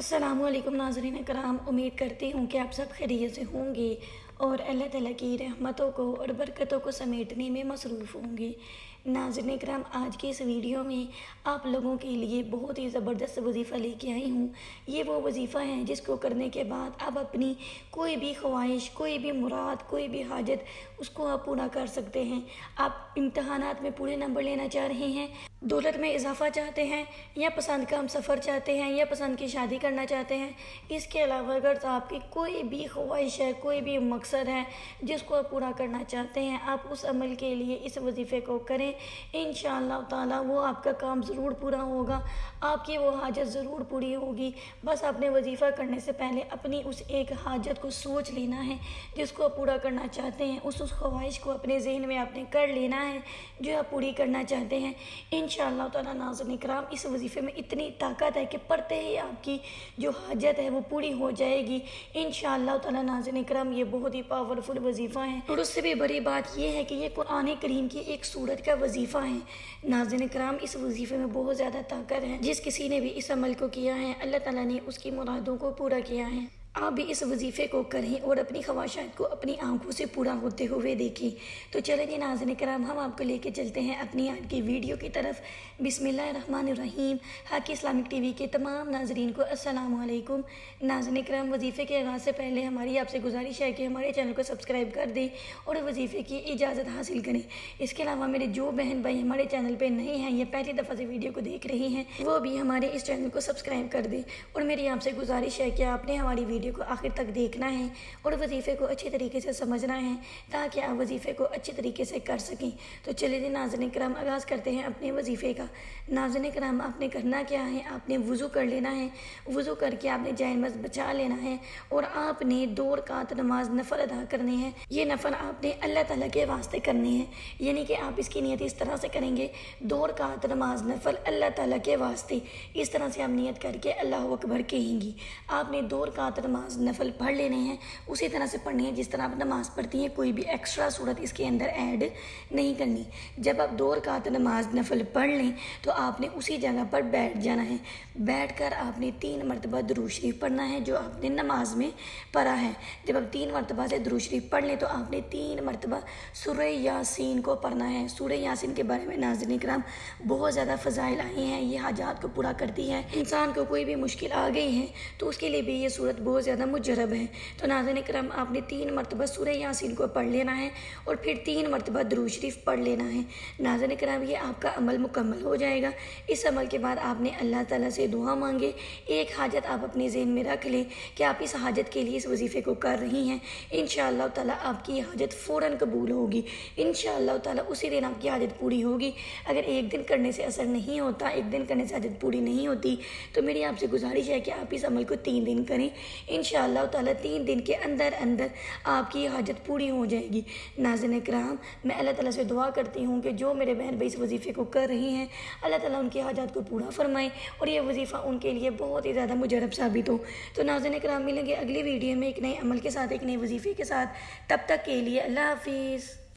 अस्सलामु अलैकुम नाज़रीन कराम, उम्मीद करती हूँ कि आप सब खैरियत से होंगे और अल्लाह ताला की रहमतों को और बरकतों को समेटने में मसरूफ़ होंगे। नाज़रीन कराम, आज की इस वीडियो में आप लोगों के लिए बहुत ही ज़बरदस्त वजीफ़ा लेके आई हूँ। ये वो वजीफ़ा है जिसको करने के बाद आप अपनी कोई भी ख्वाहिश, कोई भी मुराद, कोई भी हाजत उसको आप पूरा कर सकते हैं। आप इम्तहानात में पूरे नंबर लेना चाह रहे हैं, दौलत में इजाफ़ा चाहते हैं, या पसंद का हम सफ़र चाहते हैं, या पसंद की शादी करना चाहते हैं। इसके अलावा अगर तो आपकी कोई भी ख्वाहिश है, कोई भी मकसद है जिसको आप पूरा करना चाहते हैं, आप उस अमल के लिए इस वजीफ़े को करें। इंशाअल्लाह ताला वो आपका काम ज़रूर पूरा होगा, आपकी वो हाजत ज़रूर पूरी होगी। बस आपने वजीफ़ा करने से पहले अपनी उस एक हाजत को सोच लेना है जिसको आप पूरा करना चाहते हैं। उस ख्वाहिश को अपने ज़हन में आपने कर लेना है जो आप पूरी करना चाहते हैं। इंशाअल्लाह ताला नाज़रीन किराम, इस वजीफ़े में इतनी ताकत है कि पढ़ते ही आपकी जो हाजत है वो पूरी हो जाएगी इंशाअल्लाह ताला नाज़रीन किराम। ये बहुत ही पावरफुल वजीफ़ा है और उससे भी बड़ी बात यह है कि ये कुरान करीम की एक सूरत का वजीफ़ा है। नाज़रीन किराम, इस वजीफ़े में बहुत ज़्यादा ताकत है। जिस किसी ने भी इस अमल को किया है, अल्लाह ताला ने उसकी मुरादों को पूरा किया है। आप भी इस वजीफ़े को करें और अपनी ख्वाहिशात को अपनी आंखों से पूरा होते हुए देखें। तो चलें जी नाज़रीन किराम, हम आपको लेके चलते हैं अपनी आज की वीडियो की तरफ। बिस्मिल्लाहिर्रहमानिर्रहीम। हक इस्लामिक टीवी के तमाम नाजरीन को अस्सलामु अलैकुम। नाज़रीन किराम, वजीफ़े के आगाज़ से पहले हमारी आपसे गुजारिश है कि हमारे चैनल को सब्सक्राइब कर दें और वजीफ़े की इजाज़त हासिल करें। इसके अलावा मेरे जो बहन भाई हमारे चैनल पर नए हैं या पहली दफ़ा से वीडियो को देख रहे हैं, वो भी हमारे इस चैनल को सब्सक्राइब कर दें। और मेरी आपसे गुजारिश है कि आपने हमारी वीडियो को आखिर तक देखना है और वजीफ़े को अच्छे तरीके से समझना है ताकि आप वजीफ़े को अच्छे तरीके से कर सकें। तो चलिए नाज़रीन किराम, आगाज़ करते हैं अपने वजीफ़े का। नाज़रीन किराम, आपने करना क्या है, आपने वज़ू कर लेना है। वज़ू करके आपने जायनमाज़ बचा लेना है और आपने 2 रकात नमाज नफल अदा करनी है। ये नफल आपने अल्लाह ताला के वास्ते करनी है, यानी कि आप इसकी नियत इस तरह से करेंगे, 2 रकात नमाज नफल अल्लाह ताला के वास्ते। इस तरह से आप नियत करके अल्लाह अकबर कहेंगी। आपने 2 रकात नमाज नफल पढ़ लेने हैं, उसी तरह से पढ़नी है जिस तरह आप नमाज पढ़ती हैं। कोई भी एक्स्ट्रा सूरत इसके अंदर ऐड नहीं करनी। जब आप 2 रकात नमाज नफल पढ़ लें तो आपने उसी जगह पर बैठ जाना है। बैठकर आपने 3 मरतबा दुरूद शरीफ पढ़ना है जो आपने नमाज में पढ़ा है। जब आप 3 मरतबा से दुरूद शरीफ पढ़ लें तो आपने 3 मरतबा सूरह यासीन को पढ़ना है। सूरह यासीन के बारे में नाज़रीन किराम बहुत ज़्यादा फ़ज़ाइल आई हैं, ये हाजात को पूरा करती है। इंसान को कोई भी मुश्किल आ गई है तो उसके लिए भी ये सूरत बहुत ज़्यादा मुजरब है। तो नाज़रीन किराम, आपने 3 मरतबा सूरह यासीन को पढ़ लेना है और फिर 3 मरतबा दुरूद शरीफ पढ़ लेना है। नाज़रीन किराम, ये आपका अमल मुकम्मल हो जाएगा। इस अमल के बाद आपने अल्लाह ताला से दुआ मांगे। एक हाजत आप अपने ज़हन में रख लें कि आप इस हाजत के लिए इस वजीफ़े को कर रही हैं। इंशाअल्लाह ताला आपकी हाजत फ़ौरन कबूल होगी। इंशाअल्लाह ताला उसी दिन आपकी हाजत पूरी होगी। अगर एक दिन करने से असर नहीं होता, एक दिन करने से हाजत पूरी नहीं होती, तो मेरी आपसे गुजारिश है कि आप इस अमल को 3 दिन करें। इंशाअल्लाह ताला 3 दिन के अंदर अंदर आपकी हाजत पूरी हो जाएगी। नाज़रीन किराम, मैं अल्लाह ताला से दुआ करती हूँ कि जो मेरे बहन भाई इस वजीफ़े को कर रही हैं, अल्लाह ताला उनकी हाजत को पूरा फरमाए और ये वजीफ़ा उनके लिए बहुत ही ज़्यादा मुजरब साबित हो। तो नाज़रीन किराम, मिलेंगे अगली वीडियो में एक नए अमल के साथ, एक नए वजीफ़े के साथ। तब तक के लिए अल्लाह हाफिज़।